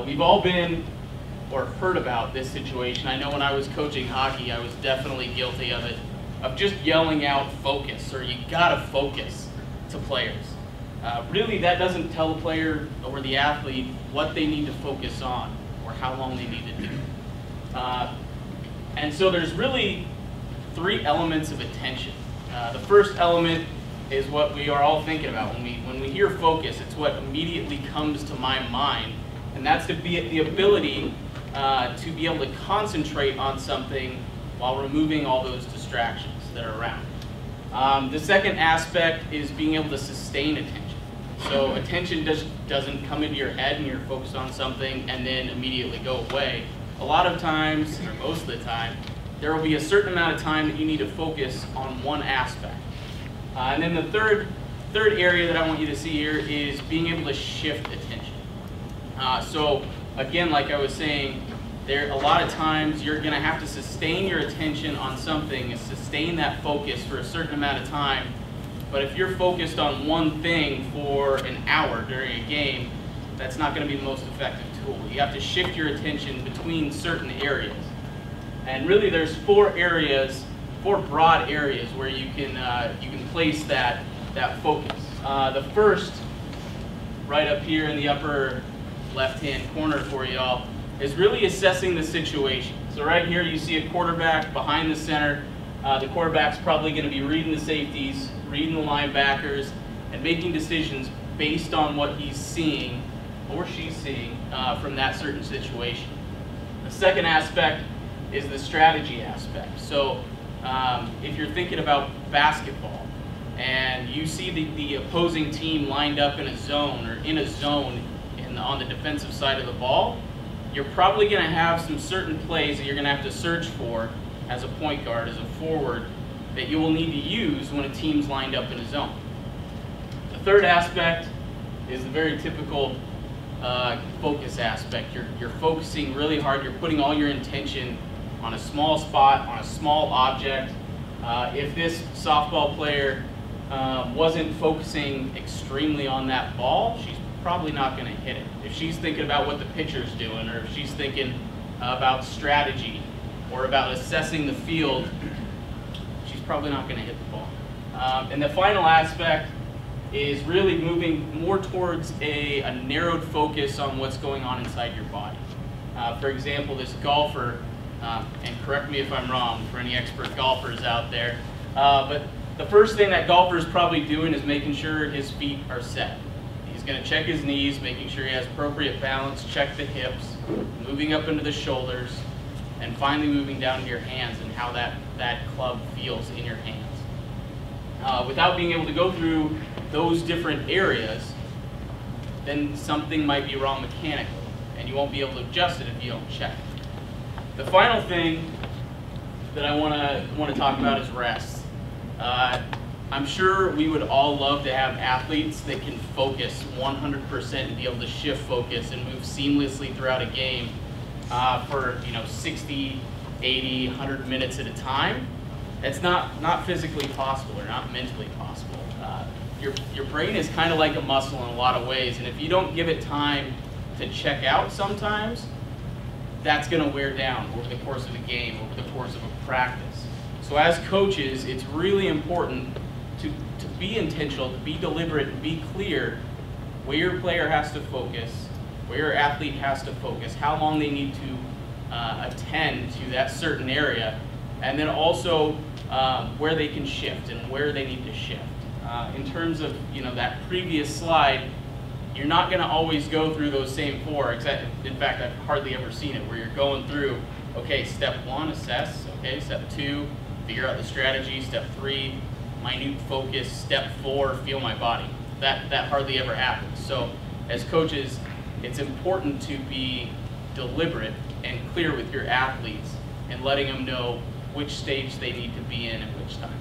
We've all been or heard about this situation. I know when I was coaching hockey, I was definitely guilty of it, of just yelling out focus, or you gotta focus to players. Really, that doesn't tell the player or the athlete what they need to focus on or how long they need to do it. And so there's really three elements of attention. The first element is what we are all thinking about. When we hear focus, it's what immediately comes to my mind, and that's the ability to be able to concentrate on something while removing all those distractions that are around. The second aspect is being able to sustain attention. So attention doesn't come into your head and you're focused on something and then immediately go away. A lot of times, or most of the time, there will be a certain amount of time that you need to focus on one aspect. And then the third area that I want you to see here is being able to shift attention. So again, like I was saying, a lot of times you're going to have to sustain your attention on something, and sustain that focus for a certain amount of time. But if you're focused on one thing for an hour during a game, that's not going to be the most effective tool. You have to shift your attention between certain areas. And really there's four broad areas where you can place that focus. The first, right up here in the upper left-hand corner for y'all, is really assessing the situation. So right here you see a quarterback behind the center. The quarterback's probably going to be reading the safeties, reading the linebackers, and making decisions based on what he's seeing or she's seeing from that certain situation. The second aspect is the strategy aspect. So if you're thinking about basketball and you see the opposing team lined up in a zone on the defensive side of the ball, you're probably going to have some certain plays that you're going to have to search for as a point guard, as a forward, that you will need to use when a team's lined up in a zone. The third aspect is the very typical focus aspect. You're focusing really hard. You're putting all your intention on a small spot, on a small object. If this softball player wasn't focusing extremely on that ball, she's probably not going to hit it. If she's thinking about what the pitcher's doing, or if she's thinking about strategy or about assessing the field, she's probably not going to hit the ball. And the final aspect is really moving more towards a narrowed focus on what's going on inside your body. For example, this golfer, and correct me if I'm wrong for any expert golfers out there, but the first thing that golfer is probably doing is making sure his feet are set. He's going to check his knees, making sure he has appropriate balance, check the hips, moving up into the shoulders, and finally moving down to your hands and how that club feels in your hands. Without being able to go through those different areas, then something might be wrong mechanically, and you won't be able to adjust it if you don't check. The final thing that I want to talk about is rest. I'm sure we would all love to have athletes that can focus 100% and be able to shift focus and move seamlessly throughout a game for 60, 80, 100 minutes at a time. It's not physically possible or not mentally possible. Your brain is kind of like a muscle in a lot of ways, and if you don't give it time to check out sometimes, that's going to wear down over the course of a game, over the course of a practice. So as coaches, it's really important to be intentional, to be deliberate, and be clear where your player has to focus, where your athlete has to focus, how long they need to attend to that certain area, and then also where they can shift and where they need to shift. In terms of that previous slide, you're not going to always go through those same four. Except, in fact, I've hardly ever seen it where you're going through, okay, step 1, assess, okay, step 2, figure out the strategy, step 3, minute focus, step 4, feel my body. That hardly ever happens. So as coaches, it's important to be deliberate and clear with your athletes and letting them know which stage they need to be in at which time.